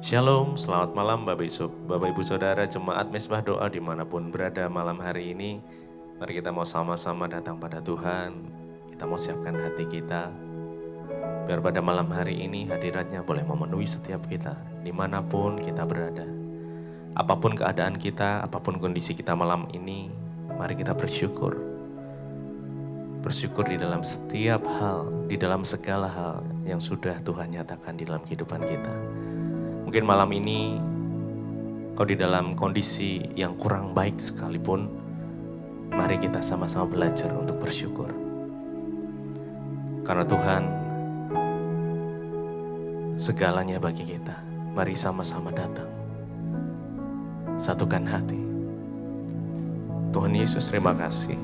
Shalom, selamat malam Bapak Ibu Saudara Jemaat Mezbah Doa dimanapun berada malam hari ini. Mari kita mau sama-sama datang pada Tuhan. Kita mau siapkan hati kita. Biar pada malam hari ini hadiratnya boleh memenuhi setiap kita. Dimanapun kita berada. Apapun keadaan kita, apapun kondisi kita malam ini, mari kita bersyukur. Bersyukur di dalam setiap hal, di dalam segala hal yang sudah Tuhan nyatakan di dalam kehidupan kita. Mungkin malam ini kau di dalam kondisi yang kurang baik sekalipun, mari kita sama-sama belajar untuk bersyukur. Karena Tuhan segalanya bagi kita. Mari sama-sama datang. Satukan hati. Tuhan Yesus, terima kasih.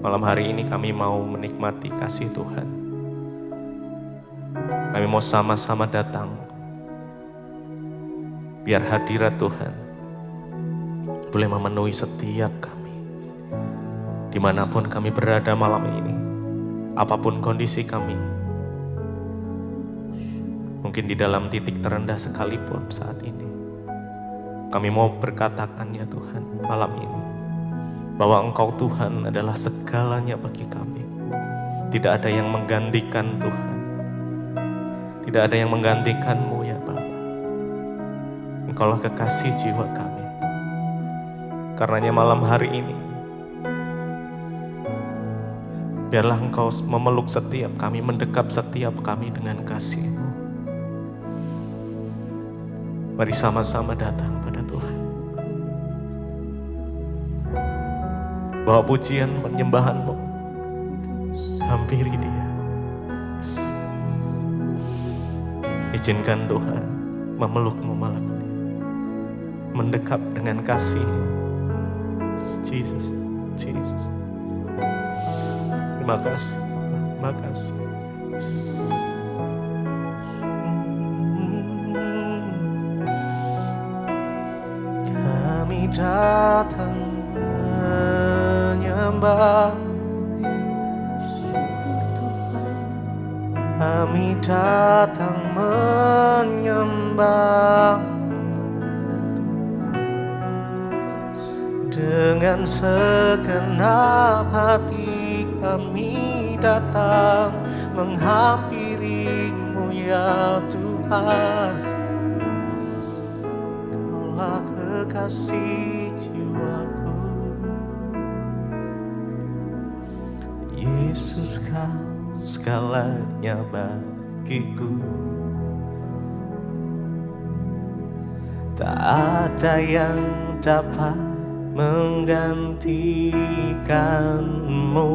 Malam hari ini kami mau menikmati kasih Tuhan. Kami mau sama-sama datang. Biar hadirat Tuhan boleh memenuhi setiap kami. Dimanapun kami berada malam ini. Apapun kondisi kami. Mungkin di dalam titik terendah sekalipun saat ini. Kami mau berkatakan ya Tuhan malam ini. Bahwa Engkau Tuhan adalah segalanya bagi kami. Tidak ada yang menggantikan Tuhan. Tidak ada yang menggantikan-Mu ya Bapa. Engkaulah kekasih jiwa kami. Karenanya malam hari ini, biarlah Engkau memeluk setiap kami, mendekap setiap kami dengan kasih-Mu. Mari sama-sama datang pada Tuhan. Bawa pujian penyembahan-Mu. Hampiri Dia. Izinkan Tuhan memeluk-Mu malam ini. Mendekap dengan kasih. Jesus, Jesus. Terima kasih, terima kasih. Kami datang menyembah. Kami datang menyembah dengan segenap hati. Kami datang menghampiri-Mu ya Tuhan. Kaulah kekasih jiwaku, Yesus Kau segalanya bagiku. Tak ada yang dapat menggantikan-Mu,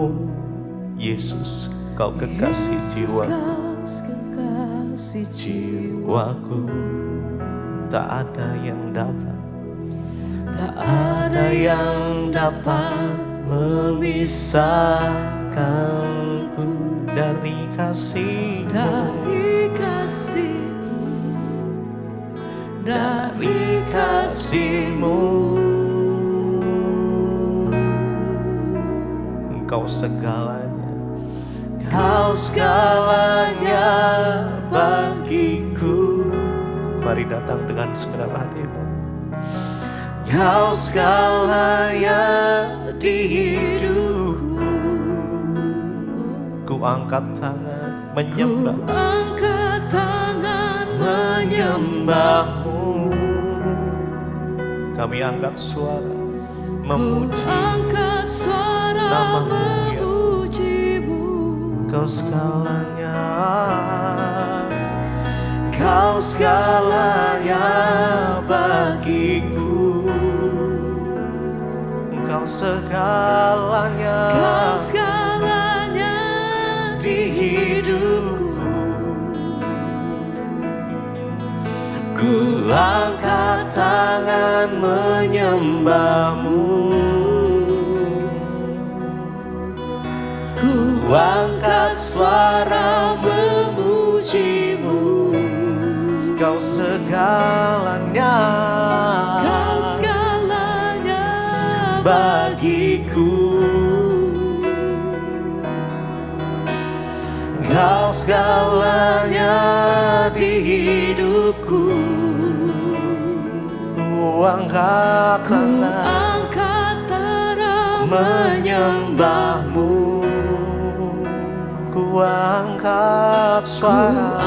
Yesus. Kau kekasih jiwaku. Tak ada yang dapat memisahkanku dari kasih-Mu. Engkau segalanya bagiku. Mari datang dengan segenap hati-Mu. Kau segalanya di hidupku. Ku angkat tangan menyembah-Mu. Kami angkat suara memuji nama-Mu ya Tuhan. Kau segalanya bagiku. Engkau segalanya di hidupku. Ku angkat tangan menyembah-Mu. Ku angkat suara memuji-Mu. Kau segalanya bagiku. Kau segalanya di hidup. hidupku. Ku angkat tangan menyembahmu. Ku angkat suara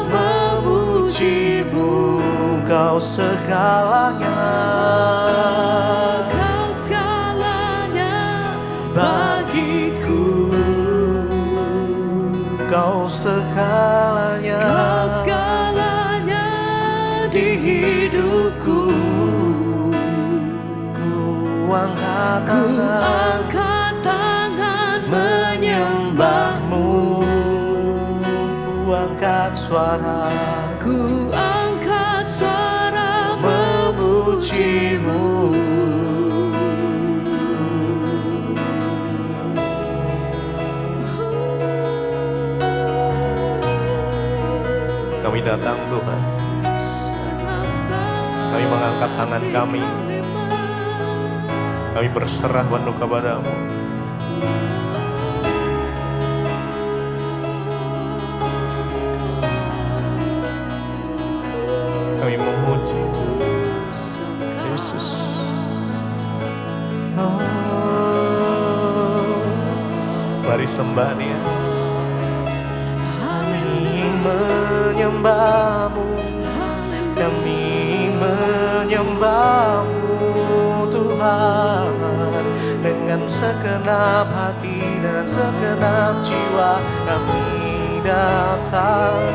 memujimu. Kau segalanya bagiku. Kau segalanya di hidupku. Ku angkat tangan menyembahmu. Ku angkat suara memujimu. Kami datang Tuhan, kami mengangkat tangan kami, kami berserah penuh kepadamu. Kami memuji Yesus. Mari sembah Dia. Menyembahmu, kami menyembahmu Tuhan. Dengan segenap hati dan segenap jiwa kami datang,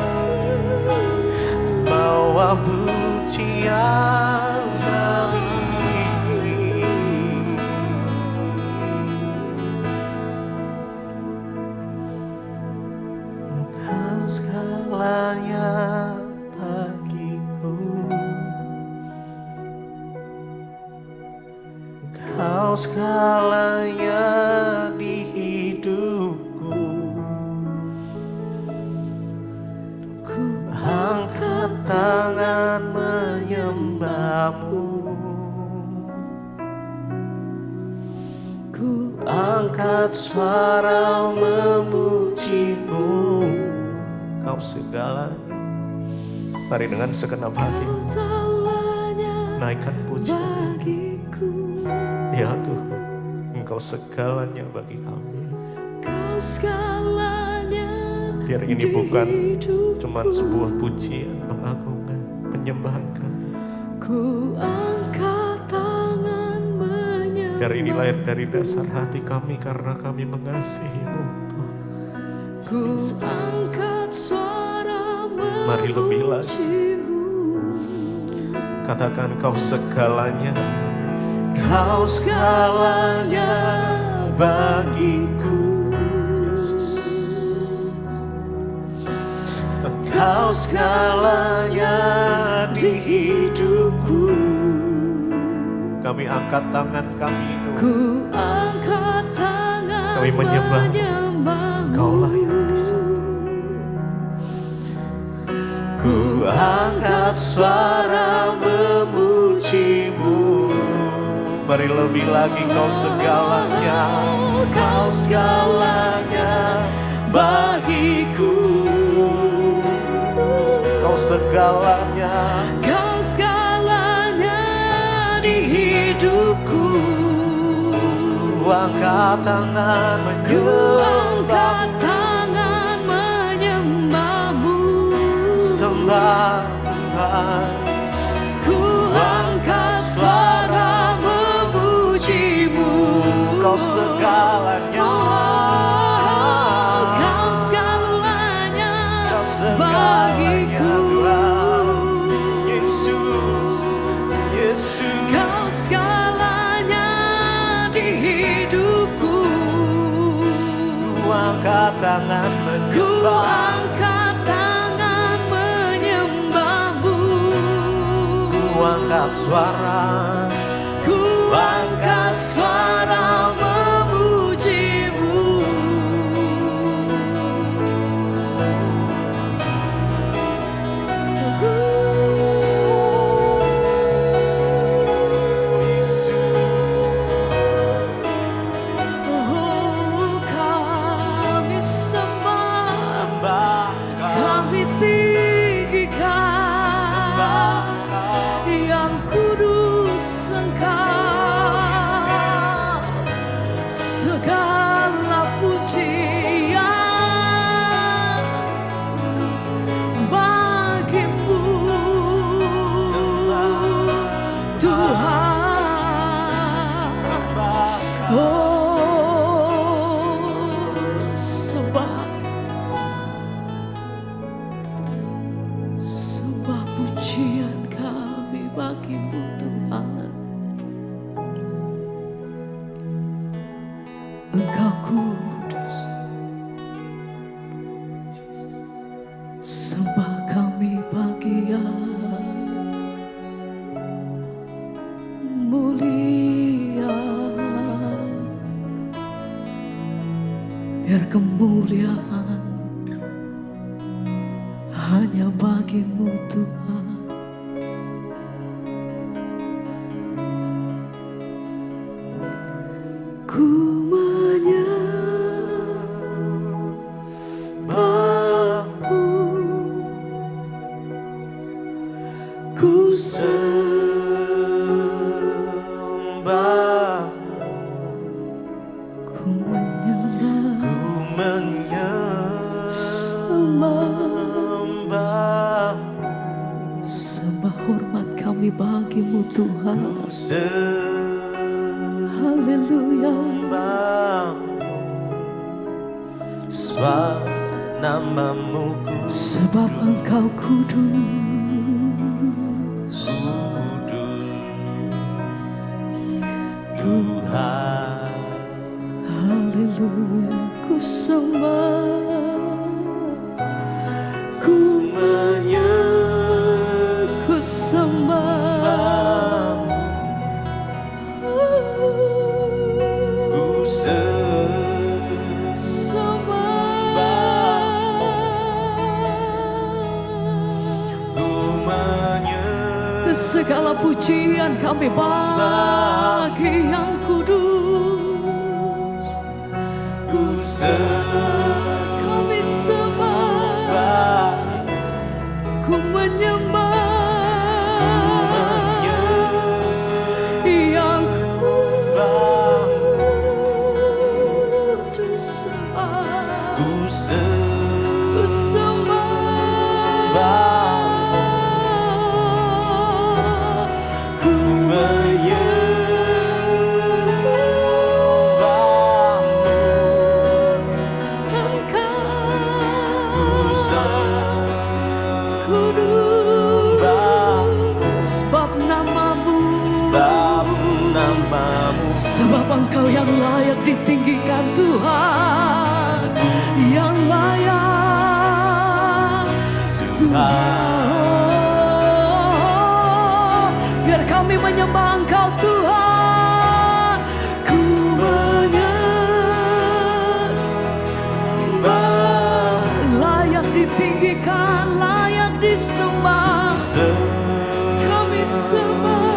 bawa pujian kami. Engkau segalanya bagiku. Engkau segalanya di hidupku. Ku angkat tangan menyembahmu. Ku angkat suara memujimu. Kau segalanya. Mari dengan segenap hati naikkan pujian. Ya Tuhan, Engkau segalanya bagi kami. Biar ini bukan cuma sebuah pujian, mengagungkan, penyembahan kami. Biar ini lahir dari dasar hati kami karena kami mengasihi-Mu Tuhan. Mari lebih lagi katakan Kau segalanya. Kau segalanya bagiku, Yesus. Kau segalanya di hidupku. Kami angkat tangan kami itu. Kami menyembah. Kaulah yang disembah. Ku angkat suara memujimu. Mari lebih lagi. Kau segalanya. Kau segalanya bagiku. Kau segalanya. Kau segalanya di hidupku. Ku angkat tangan menyembahmu. Sembah Tuhan. Ku angkat suara memujimu. Kau segalanya. Kau segalanya bagiku. Yesus, Yesus. Kau segalanya di hidupku. Ku angkat tangan menyembah. Ku angkat suara, ku angkat suara memujimu. Oh, kami sembah, kami Tuhan. Oh, sembah pujian kami bagimu Tuhan. Engkau kudus. Sembah kami bagi yang mulia. Biar kemuliaan hanya bagimu Tuhan. Ku menyembahmu, ku sembahmu, ku menyembahmu. Sembah hormat kami bagimu Tuhan. Haleluya. Sebab namamu sebab Engkau kudus. Tuhan. Haleluya. Ku sembah, ku sembah, Ku segala pujian kami bagi yang kudus. Kami sembah, ku menyembah yang kudus. Ku sembah, sebab Engkau yang layak ditinggikan Tuhan, yang layak Tuhan. Biar kami menyembah Engkau Tuhan. Ku menyembah, layak ditinggikan, layak disembah. Kami sembah.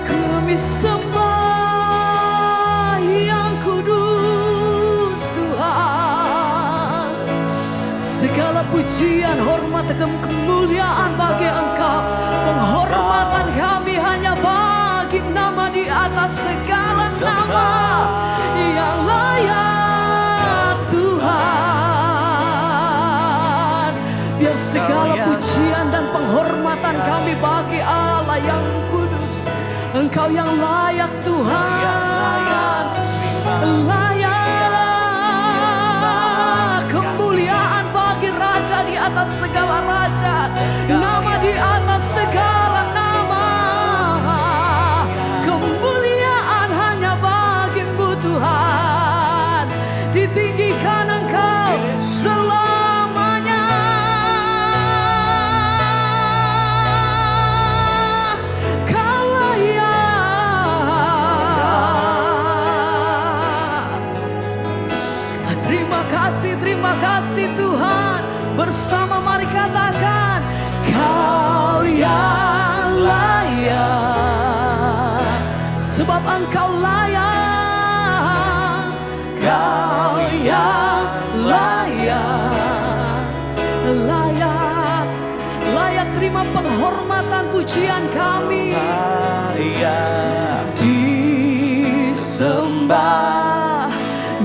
Kami sembah yang kudus Tuhan. Segala pujian, hormat, dan kemuliaan bagi Engkau. Penghormatan kami hanya bagi nama di atas segala nama yang layak Tuhan. Biar segala pujian dan penghormatan kami bagi Allah yang kudus. Engkau yang layak Tuhan, layak kemuliaan bagi Raja di atas segala raja, nama di atas segala nama. Kemuliaan hanya bagimu Tuhan, ditinggikan Engkau selamanya. Terima kasih terima kasih Tuhan. Bersama mari katakan, Kau yang layak, sebab Engkau layak. Kau yang layak, layak, layak terima penghormatan pujian kami. Disembah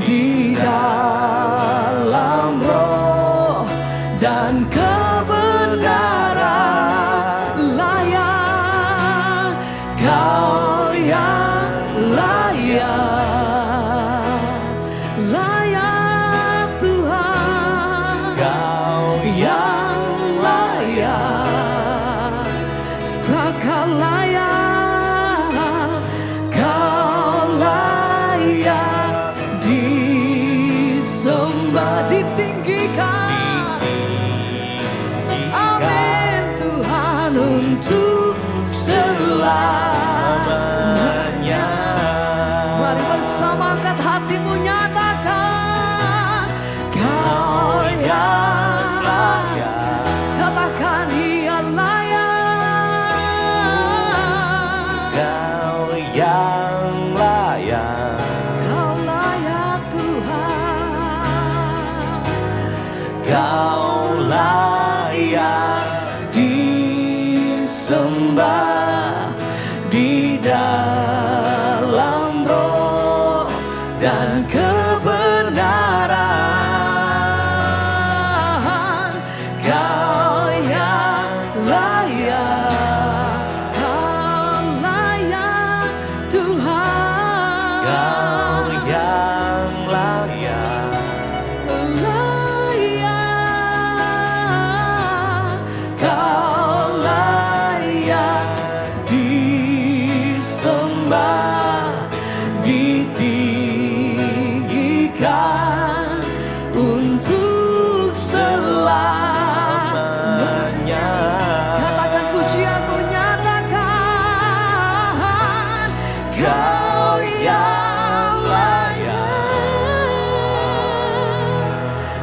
di dalam roh dan kebenaran, layak. Kau yang layak, layak Tuhan. Kau yang layak, Kau layak, Kau layak disembah, ditinggikan. Amin Tuhan, untuk selamanya. Mari bersama angkat hatimu, nyatakan, Kau yang layak. Katakan, Ia layak. Kau yang layak. Kau layak Tuhan. Kau layak disembah di dalam roh dan kebenaran. Kau yang layak. Kau layak Tuhan. Kau yang layak. Layak. Kau layak disembah, ditinggikan untuk selamanya. Katakan pujianmu, nyatakan, Kau yang layak,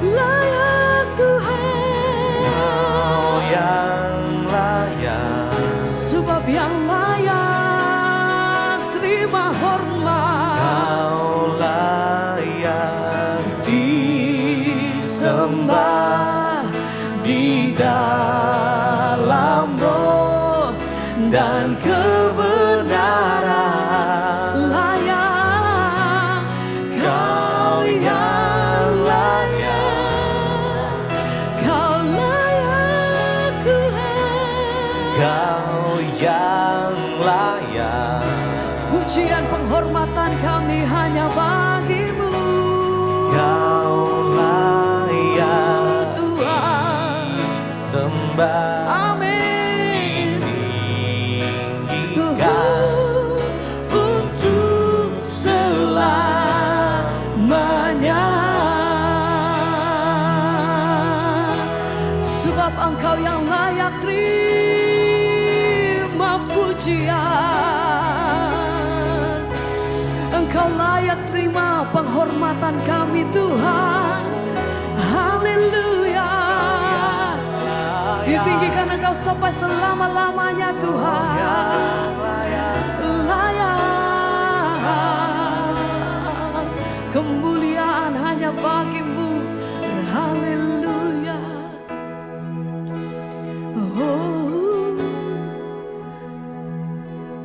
layak Tuhan. Kau yang layak. Sebab yang layak terima hormat. Kau layak Disembah di dalam roh dan kebenaran, layak. Kau yang layak, Kau layak Tuhan. Kau yang layak. Pujian penghormatan kami hanya bagimu. Kau layak Tuhan. disembah, Amin. ditinggikan Untuk selamanya. Sebab Engkau yang layak terima pujian. Engkau layak terima penghormatan kami Tuhan. Haleluya. Ditinggikan Engkau sampai selama-lamanya Tuhan. Layak. Kemuliaan hanya bagimu. Haleluya. Oh,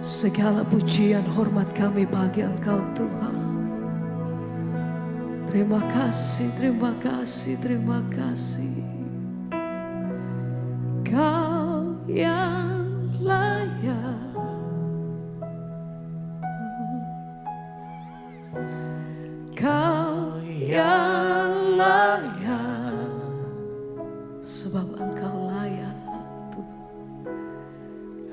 segala pujian hormat kami bagi Engkau Tuhan. Terima kasih, terima kasih, terima kasih. Kau yang layak. Kau yang layak. Sebab Engkau layak Tuhan.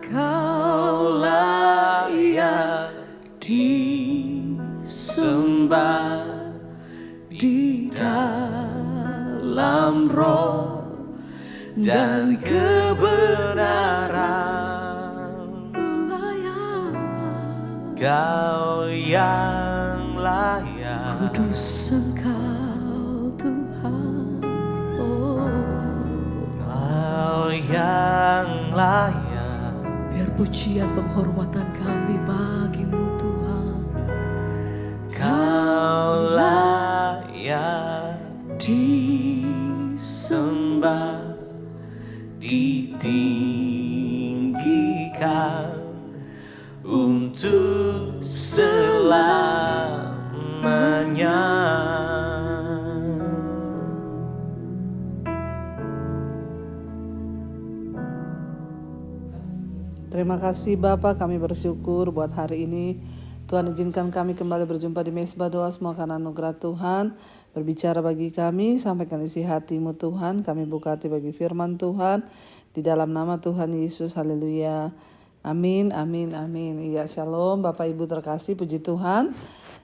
Kau layak disembah di dalam roh dan kebenaran, layak. Kau yang layak. Kudus Engkau Tuhan. layak. Biar pujian penghormatan kami bagimu Tuhan. Kau layak Disembah, sembah, ditinggikan untuk selamanya. Terima kasih Bapa, kami bersyukur buat hari ini. Tuhan izinkan kami kembali berjumpa di Mezbah Doa, semua karena anugerah Tuhan. Berbicara bagi kami, sampaikan isi hati-Mu Tuhan. Kami buka hati bagi firman Tuhan. Di dalam nama Tuhan Yesus, haleluya. Amin, amin, amin. Iya, shalom Bapak Ibu terkasih, puji Tuhan.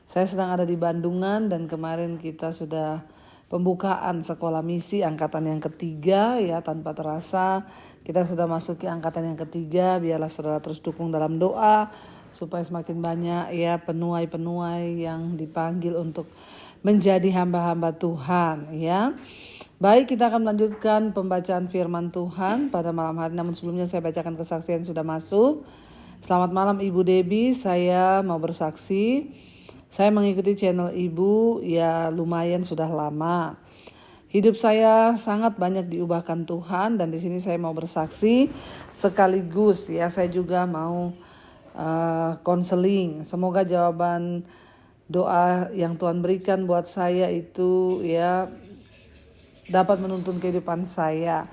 Saya sedang ada di Bandungan dan kemarin kita sudah pembukaan sekolah misi angkatan yang ketiga ya, tanpa terasa kita sudah masuki angkatan yang ketiga. Biarlah saudara terus dukung dalam doa supaya semakin banyak ya penuai-penuai yang dipanggil untuk menjadi hamba-hamba Tuhan ya. Baik, kita akan melanjutkan pembacaan firman Tuhan pada malam hari. Namun sebelumnya saya bacakan kesaksian sudah masuk. Selamat malam Ibu Debbie, saya mau bersaksi. Saya mengikuti channel Ibu ya lumayan sudah lama. Hidup saya sangat banyak diubahkan Tuhan dan di sini saya mau bersaksi sekaligus ya saya juga mau konseling. Semoga jawaban doa yang Tuhan berikan buat saya itu ya dapat menuntun kehidupan saya.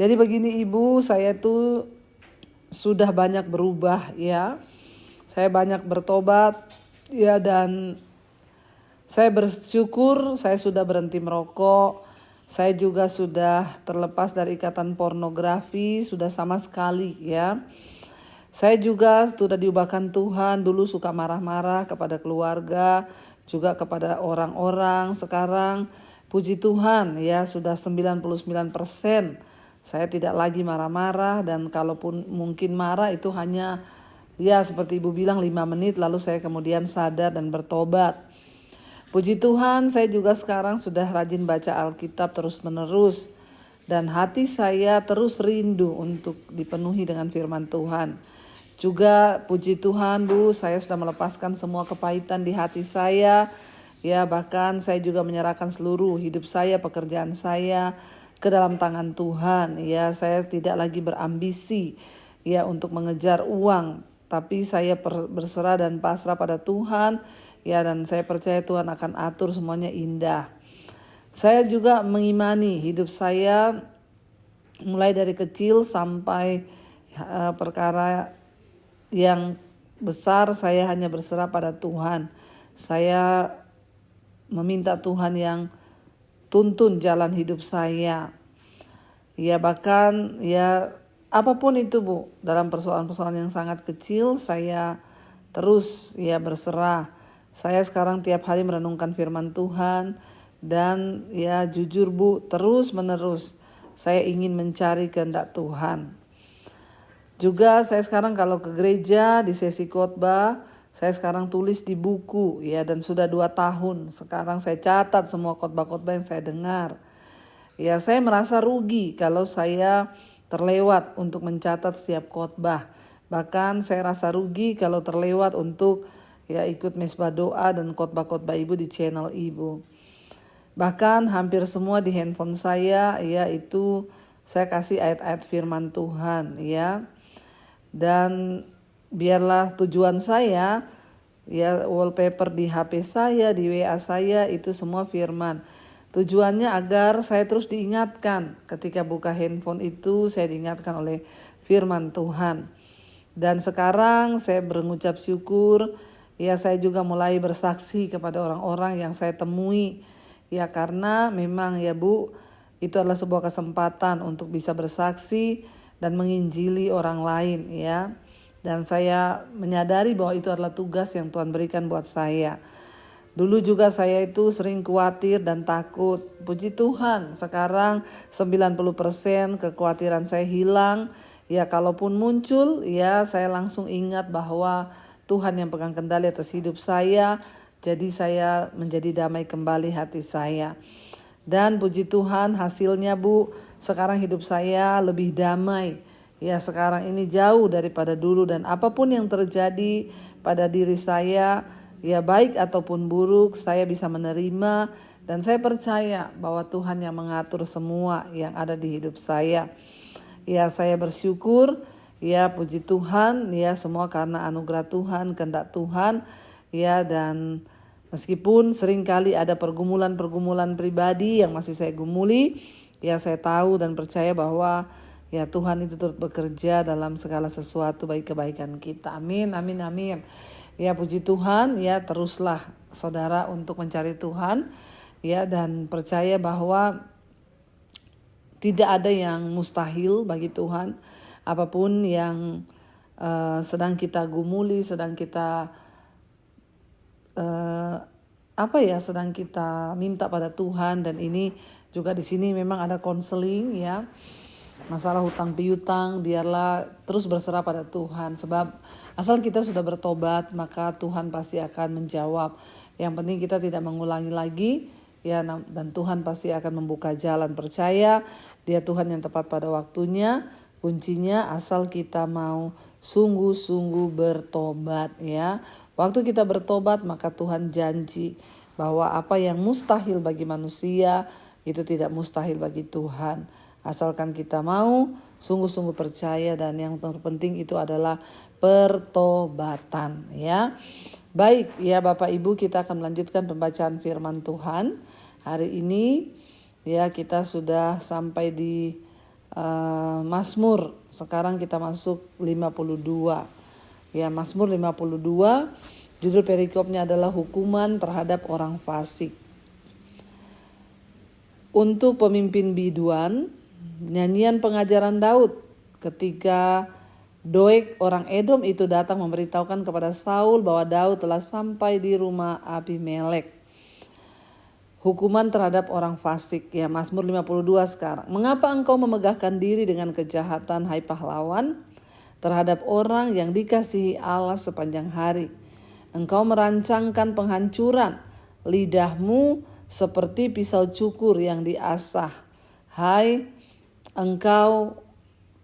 Jadi begini Ibu, saya tuh sudah banyak berubah ya. Saya banyak bertobat ya dan saya bersyukur saya sudah berhenti merokok. Saya juga sudah terlepas dari ikatan pornografi, sudah sama sekali ya. Saya juga sudah diubahkan Tuhan, dulu suka marah-marah kepada keluarga, juga kepada orang-orang. Sekarang puji Tuhan ya sudah 99%. Saya tidak lagi marah-marah dan kalaupun mungkin marah itu hanya ya seperti Ibu bilang 5 menit lalu saya kemudian sadar dan bertobat. Puji Tuhan, saya juga sekarang sudah rajin baca Alkitab terus-menerus dan hati saya terus rindu untuk dipenuhi dengan firman Tuhan. Juga puji Tuhan Bu, saya sudah melepaskan semua kepahitan di hati saya. Ya, bahkan saya juga menyerahkan seluruh hidup saya, pekerjaan saya ke dalam tangan Tuhan. Ya, saya tidak lagi berambisi ya untuk mengejar uang, tapi saya berserah dan pasrah pada Tuhan. Ya, dan saya percaya Tuhan akan atur semuanya indah. Saya juga mengimani hidup saya mulai dari kecil sampai perkara yang besar saya hanya berserah pada Tuhan. Saya meminta Tuhan yang tuntun jalan hidup saya. Ya bahkan ya apapun itu Bu, dalam persoalan-persoalan yang sangat kecil saya terus ya berserah. Saya sekarang tiap hari merenungkan firman Tuhan dan ya jujur Bu, terus menerus saya ingin mencari kehendak Tuhan. Juga saya sekarang kalau ke gereja di sesi khotbah, saya sekarang tulis di buku ya dan sudah 2 tahun. Sekarang saya catat semua khotbah-khotbah yang saya dengar. Ya saya merasa rugi kalau saya terlewat untuk mencatat setiap khotbah. Bahkan saya rasa rugi kalau terlewat untuk ya ikut Mezbah Doa dan khotbah-khotbah Ibu di channel Ibu. Bahkan hampir semua di handphone saya ya itu saya kasih ayat-ayat firman Tuhan ya. Dan biarlah tujuan saya ya wallpaper di HP saya, di WA saya itu semua firman. Tujuannya agar saya terus diingatkan ketika buka handphone itu saya diingatkan oleh firman Tuhan. Dan sekarang saya mengucap syukur ya saya juga mulai bersaksi kepada orang-orang yang saya temui. Ya karena memang ya Bu itu adalah sebuah kesempatan untuk bisa bersaksi dan menginjili orang lain ya. Dan saya menyadari bahwa itu adalah tugas yang Tuhan berikan buat saya. Dulu juga saya itu sering khawatir dan takut. Puji Tuhan sekarang 90% kekhawatiran saya hilang. Ya kalaupun muncul ya saya langsung ingat bahwa Tuhan yang pegang kendali atas hidup saya. Jadi saya menjadi damai kembali hati saya. Dan puji Tuhan hasilnya Bu, sekarang hidup saya lebih damai. ya sekarang ini jauh daripada dulu, dan apapun yang terjadi pada diri saya, ya baik ataupun buruk, saya bisa menerima dan saya percaya bahwa Tuhan yang mengatur semua yang ada di hidup saya. Ya saya bersyukur, ya puji Tuhan, ya semua karena anugerah Tuhan, kehendak Tuhan, ya. Dan meskipun seringkali ada pergumulan-pergumulan pribadi yang masih saya gumuli, ya saya tahu dan percaya bahwa ya Tuhan itu turut bekerja dalam segala sesuatu bagi kebaikan kita. Amin, amin, amin. Ya puji Tuhan, ya teruslah saudara untuk mencari Tuhan, ya, dan percaya bahwa tidak ada yang mustahil bagi Tuhan. Apapun yang sedang kita gumuli, sedang kita sedang kita minta pada Tuhan. Dan ini juga di sini memang ada konseling, ya. Masalah hutang piutang, biarlah terus berserah pada Tuhan. Sebab asal kita sudah bertobat, maka Tuhan pasti akan menjawab. Yang penting kita tidak mengulangi lagi, ya, dan Tuhan pasti akan membuka jalan. Percaya Dia Tuhan yang tepat pada waktunya. Kuncinya asal kita mau sungguh-sungguh bertobat, ya. Waktu kita bertobat, maka Tuhan janji bahwa apa yang mustahil bagi manusia itu tidak mustahil bagi Tuhan. Asalkan kita mau sungguh-sungguh percaya, dan yang terpenting itu adalah pertobatan, ya. Baik, ya Bapak Ibu, kita akan melanjutkan pembacaan firman Tuhan hari ini. Ya, kita sudah sampai di Mazmur. Sekarang kita masuk 52. Ya, Mazmur 52. Judul perikopnya adalah hukuman terhadap orang fasik. Untuk pemimpin biduan, nyanyian pengajaran Daud ketika Doeg orang Edom itu datang memberitahukan kepada Saul bahwa Daud telah sampai di rumah Abimelek. Hukuman terhadap orang fasik, ya, Mazmur 52 sekarang. Mengapa engkau memegahkan diri dengan kejahatan, hai pahlawan, terhadap orang yang dikasihi Allah sepanjang hari? Engkau merancangkan penghancuran, lidahmu seperti pisau cukur yang diasah, hai engkau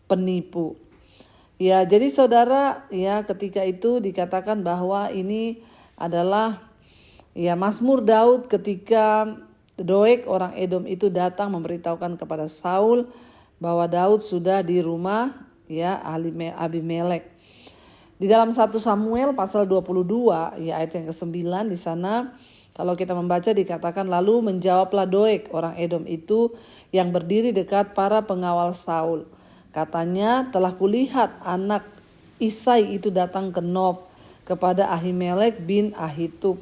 penipu. Ya, jadi saudara, ya, ketika itu dikatakan bahwa ini adalah, ya, Mazmur Daud ketika Doeg orang Edom itu datang memberitahukan kepada Saul bahwa Daud sudah di rumah, ya, Abimelek. Di dalam 1 Samuel pasal 22, ya, ayat yang ke-9 di sana kalau kita membaca dikatakan, lalu menjawablah Doeg orang Edom itu yang berdiri dekat para pengawal Saul. Katanya, telah kulihat anak Isai itu datang ke Nob kepada Ahimelek bin Ahitub.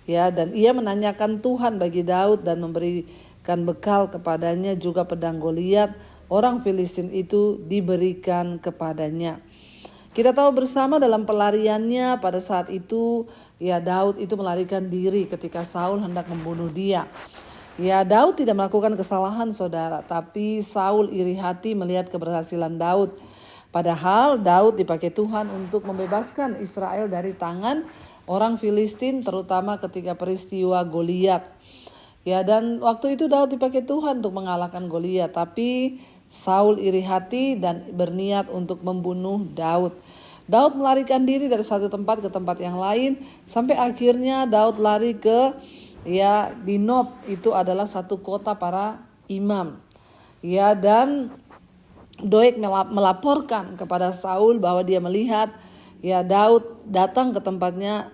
Ya, dan ia menanyakan Tuhan bagi Daud dan memberikan bekal kepadanya, juga pedang Goliat orang Filistin itu diberikan kepadanya. Kita tahu bersama dalam pelariannya pada saat itu, ya, Daud itu melarikan diri ketika Saul hendak membunuh dia. Ya, Daud tidak melakukan kesalahan saudara, tapi Saul iri hati melihat keberhasilan Daud. Padahal Daud dipakai Tuhan untuk membebaskan Israel dari tangan orang Filistin, terutama ketika peristiwa Goliat. Ya, dan waktu itu Daud dipakai Tuhan untuk mengalahkan Goliat, tapi Saul iri hati dan berniat untuk membunuh Daud. Daud melarikan diri dari satu tempat ke tempat yang lain, sampai akhirnya Daud lari ke, ya, di Nob. Itu adalah satu kota para imam. Ya, dan Doeg melaporkan kepada Saul bahwa dia melihat, ya, Daud datang ke tempatnya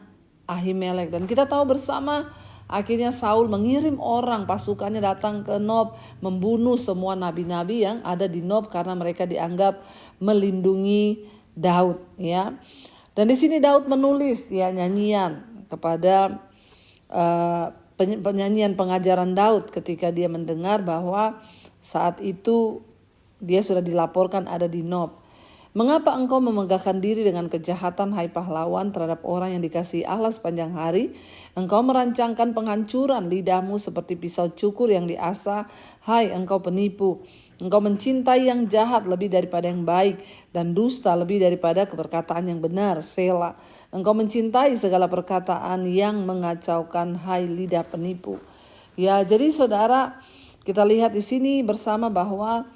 Ahimelek. Dan kita tahu bersama akhirnya Saul mengirim orang pasukannya datang ke Nob, membunuh semua nabi-nabi yang ada di Nob karena mereka dianggap melindungi Daud, ya. Dan di sini Daud menulis, ya, nyanyian kepada penyanyian pengajaran Daud ketika dia mendengar bahwa saat itu dia sudah dilaporkan ada di Nob. Mengapa engkau memegahkan diri dengan kejahatan, hai pahlawan, terhadap orang yang dikasihi Allah sepanjang hari? Engkau merancangkan penghancuran, lidahmu seperti pisau cukur yang diasah, hai engkau penipu. Engkau mencintai yang jahat lebih daripada yang baik, dan dusta lebih daripada perkataan yang benar, Sela. Engkau mencintai segala perkataan yang mengacaukan, hai lidah penipu. Ya, jadi saudara, kita lihat di sini bersama bahwa,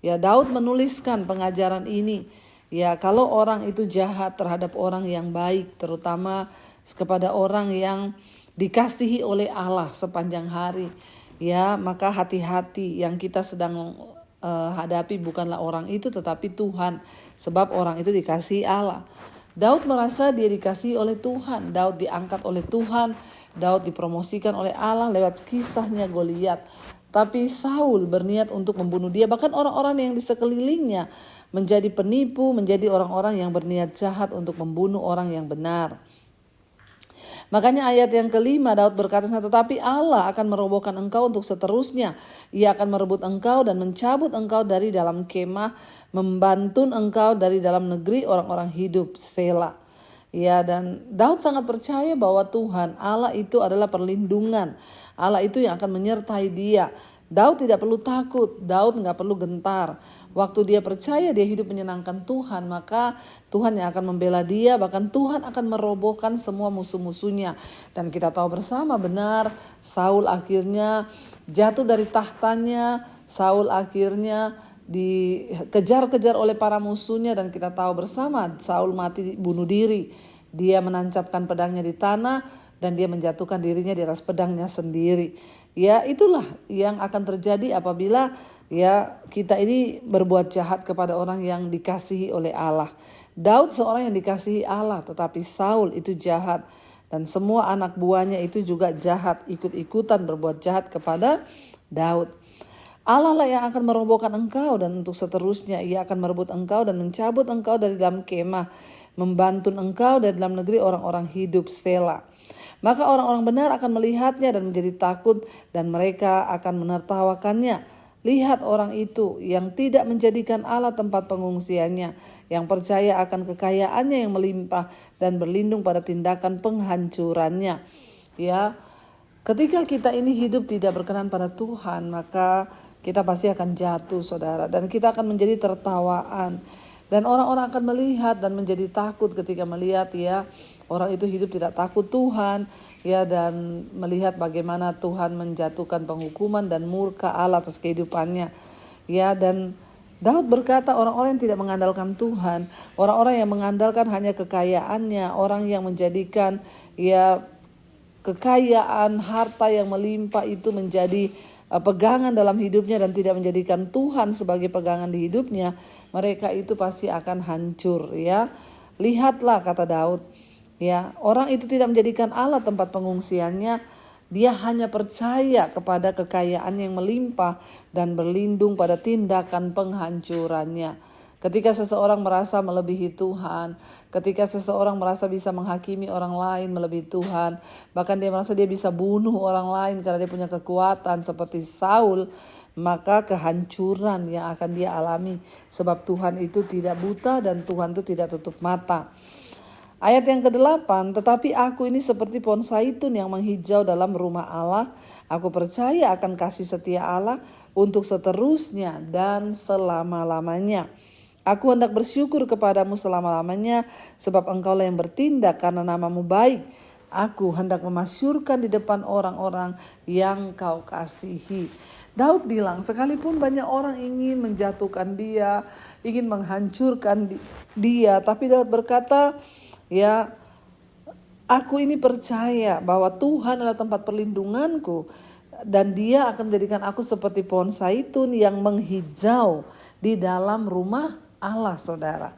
Ya, Daud menuliskan pengajaran ini. Ya, kalau orang itu jahat terhadap orang yang baik, terutama kepada orang yang dikasihi oleh Allah sepanjang hari, ya, maka hati-hati, yang kita sedang hadapi bukanlah orang itu tetapi Tuhan, sebab orang itu dikasihi Allah. Daud merasa dia dikasihi oleh Tuhan, Daud diangkat oleh Tuhan, Daud dipromosikan oleh Allah lewat kisahnya Goliat. Tapi Saul berniat untuk membunuh dia, bahkan orang-orang yang di sekelilingnya menjadi penipu, menjadi orang-orang yang berniat jahat untuk membunuh orang yang benar. Makanya ayat yang kelima Daud berkata, tetapi Allah akan merobohkan engkau untuk seterusnya. Ia akan merebut engkau dan mencabut engkau dari dalam kemah, membantun engkau dari dalam negeri orang-orang hidup. Sela. Ya, dan Daud sangat percaya bahwa Tuhan Allah itu adalah perlindungan. Allah itu yang akan menyertai dia. Daud tidak perlu takut, Daud nggak perlu gentar. Waktu dia percaya dia hidup menyenangkan Tuhan, maka Tuhan yang akan membela dia, bahkan Tuhan akan merobohkan semua musuh-musuhnya. Dan kita tahu bersama benar, Saul akhirnya jatuh dari tahtanya, Saul akhirnya dikejar-kejar oleh para musuhnya, dan kita tahu bersama Saul mati bunuh diri. Dia menancapkan pedangnya di tanah dan dia menjatuhkan dirinya di atas pedangnya sendiri. Ya, itulah yang akan terjadi apabila ya kita ini berbuat jahat kepada orang yang dikasihi oleh Allah. Daud seorang yang dikasihi Allah, tetapi Saul itu jahat, dan semua anak buahnya itu juga jahat, ikut-ikutan berbuat jahat kepada Daud. Allah lah yang akan merobohkan engkau, dan untuk seterusnya ia akan merebut engkau dan mencabut engkau dari dalam kemah, membantun engkau dari dalam negeri orang-orang hidup. Sela. Maka orang-orang benar akan melihatnya dan menjadi takut, dan mereka akan menertawakannya. Lihat orang itu yang tidak menjadikan Allah tempat pengungsiannya, yang percaya akan kekayaannya yang melimpah dan berlindung pada tindakan penghancurannya. Ya, ketika kita ini hidup tidak berkenan pada Tuhan, maka kita pasti akan jatuh, saudara, dan kita akan menjadi tertawaan. Dan orang-orang akan melihat dan menjadi takut ketika melihat ya orang itu hidup tidak takut Tuhan, ya, dan melihat bagaimana Tuhan menjatuhkan penghukuman dan murka Allah atas kehidupannya. Ya, dan Daud berkata orang-orang yang tidak mengandalkan Tuhan, orang-orang yang mengandalkan hanya kekayaannya, orang yang menjadikan ya kekayaan, harta yang melimpah itu menjadi pegangan dalam hidupnya dan tidak menjadikan Tuhan sebagai pegangan di hidupnya, mereka itu pasti akan hancur, ya. Lihatlah, kata Daud, ya, orang itu tidak menjadikan Allah tempat pengungsiannya, dia hanya percaya kepada kekayaan yang melimpah dan berlindung pada tindakan penghancurannya. Ketika seseorang merasa melebihi Tuhan, ketika seseorang merasa bisa menghakimi orang lain melebihi Tuhan, bahkan dia merasa dia bisa bunuh orang lain karena dia punya kekuatan seperti Saul, maka kehancuran yang akan dia alami. Sebab Tuhan itu tidak buta dan Tuhan itu tidak tutup mata. Ayat yang ke-8, tetapi aku ini seperti pohon zaitun yang menghijau dalam rumah Allah. Aku percaya akan kasih setia Allah untuk seterusnya dan selama-lamanya. Aku hendak bersyukur kepadamu selama-lamanya, sebab engkaulah yang bertindak karena namamu baik. Aku hendak memasyurkan di depan orang-orang yang kau kasihi. Daud bilang, sekalipun banyak orang ingin menjatuhkan dia, ingin menghancurkan dia, tapi Daud berkata, ya, aku ini percaya bahwa Tuhan adalah tempat perlindunganku, dan dia akan menjadikan aku seperti pohon zaitun yang menghijau di dalam rumah Allah, saudara.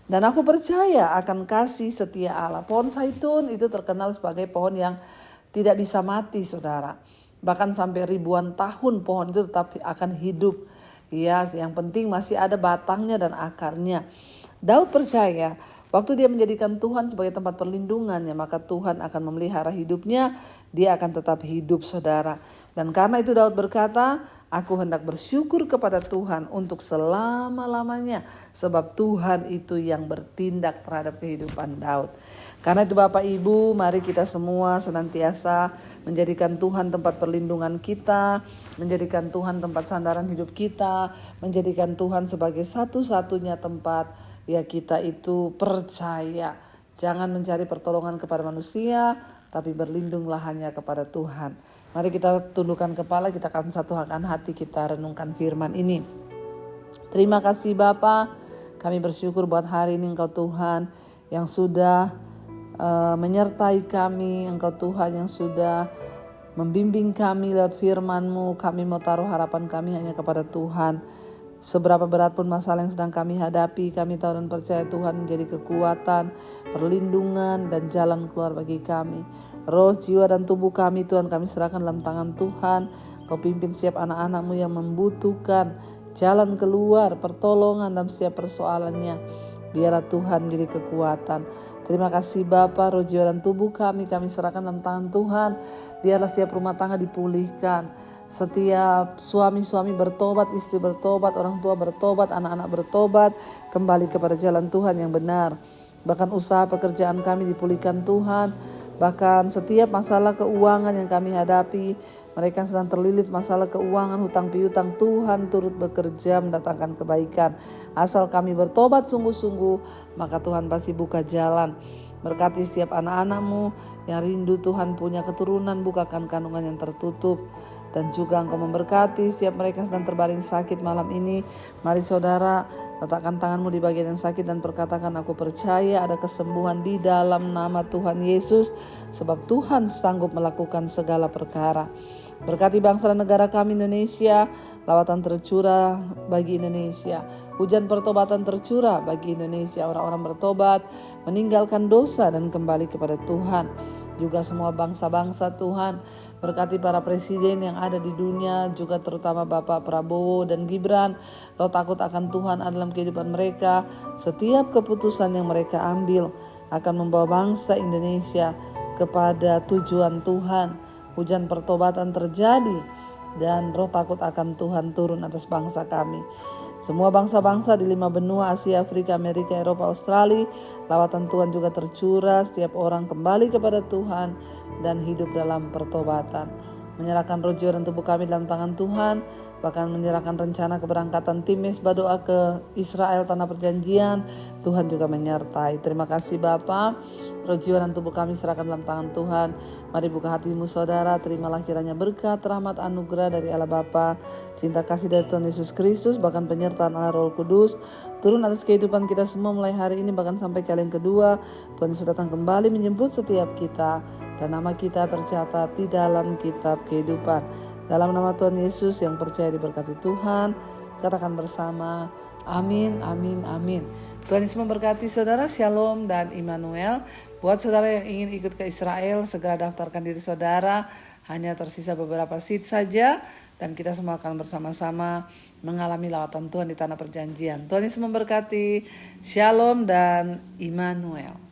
Dan aku percaya akan kasih setia Allah. Pohon zaitun itu terkenal sebagai pohon yang tidak bisa mati, saudara. Bahkan sampai ribuan tahun pohon itu tetap akan hidup. Ya, yang penting masih ada batangnya dan akarnya. Daud percaya waktu dia menjadikan Tuhan sebagai tempat perlindungannya, maka Tuhan akan memelihara hidupnya, dia akan tetap hidup, saudara. Dan karena itu Daud berkata, aku hendak bersyukur kepada Tuhan untuk selama-lamanya, sebab Tuhan itu yang bertindak terhadap kehidupan Daud. Karena itu Bapak Ibu, mari kita semua senantiasa menjadikan Tuhan tempat perlindungan kita, menjadikan Tuhan tempat sandaran hidup kita, menjadikan Tuhan sebagai satu-satunya tempat ya kita itu percaya. Jangan mencari pertolongan kepada manusia, tapi berlindunglah hanya kepada Tuhan. Mari kita tundukkan kepala, kita akan satukan hati, kita renungkan firman ini. Terima kasih Bapa, kami bersyukur buat hari ini Engkau Tuhan yang sudah menyertai kami, Engkau Tuhan yang sudah membimbing kami lewat firman-Mu. Kami mau taruh harapan kami hanya kepada Tuhan. Seberapa berat pun masalah yang sedang kami hadapi, kami tahu dan percaya Tuhan menjadi kekuatan, perlindungan dan jalan keluar bagi kami. Roh, jiwa dan tubuh kami Tuhan kami serahkan dalam tangan Tuhan. Kau pimpin setiap anak-anak-Mu yang membutuhkan jalan keluar, pertolongan dalam setiap persoalannya. Biarlah Tuhan menjadi kekuatan. Terima kasih Bapa, roh jiwa dan tubuh kami serahkan dalam tangan Tuhan. Biarlah setiap rumah tangga dipulihkan. Setiap suami-suami bertobat, istri bertobat, orang tua bertobat, anak-anak bertobat, kembali kepada jalan Tuhan yang benar. Bahkan usaha pekerjaan kami dipulihkan Tuhan. Bahkan setiap masalah keuangan yang kami hadapi, mereka sedang terlilit masalah keuangan, hutang piutang, Tuhan turut bekerja mendatangkan kebaikan. Asal kami bertobat sungguh-sungguh, maka Tuhan pasti buka jalan. Berkati setiap anak-anak-Mu yang rindu Tuhan punya keturunan, bukakan kandungan yang tertutup. Dan juga Engkau memberkati setiap mereka yang sedang terbaring sakit malam ini. Mari saudara, letakkan tanganmu di bagian yang sakit dan perkatakan, aku percaya ada kesembuhan di dalam nama Tuhan Yesus. Sebab Tuhan sanggup melakukan segala perkara. Berkati bangsa dan negara kami Indonesia, lawatan tercurah bagi Indonesia. Hujan pertobatan tercurah bagi Indonesia. Orang-orang bertobat, meninggalkan dosa dan kembali kepada Tuhan. Juga semua bangsa-bangsa Tuhan, berkati para presiden yang ada di dunia, juga terutama Bapak Prabowo dan Gibran. Roh takut akan Tuhan ada dalam kehidupan mereka. Setiap keputusan yang mereka ambil akan membawa bangsa Indonesia kepada tujuan Tuhan. Hujan pertobatan terjadi dan roh takut akan Tuhan turun atas bangsa kami. Semua bangsa-bangsa di 5 benua, Asia, Afrika, Amerika, Eropa, Australia, lawatan Tuhan juga tercurah. Setiap orang kembali kepada Tuhan dan hidup dalam pertobatan. Menyerahkan roh jiwa dan tubuh kami dalam tangan Tuhan. Bahkan menyerahkan rencana keberangkatan tim Mesbah doa ke Israel, tanah perjanjian. Tuhan juga menyertai. Terima kasih Bapa. Roh jiwa dan tubuh kami serahkan dalam tangan Tuhan. Mari buka hatimu saudara, terimalah kiranya berkat, rahmat, anugerah dari Allah Bapa, cinta kasih dari Tuhan Yesus Kristus, bahkan penyertaan Allah Roh Kudus turun atas kehidupan kita semua mulai hari ini bahkan sampai kali yang kedua. Tuhan Yesus datang kembali menjemput setiap kita dan nama kita tercatat di dalam kitab kehidupan. Dalam nama Tuhan Yesus yang percaya diberkati Tuhan, katakan bersama, amin, amin, amin. Tuhan Yesus memberkati saudara, shalom dan Immanuel. Buat saudara yang ingin ikut ke Israel, segera daftarkan diri saudara. Hanya tersisa beberapa seat saja dan kita semua akan bersama-sama mengalami lawatan Tuhan di tanah perjanjian. Tuhan Yesus memberkati, shalom dan Immanuel.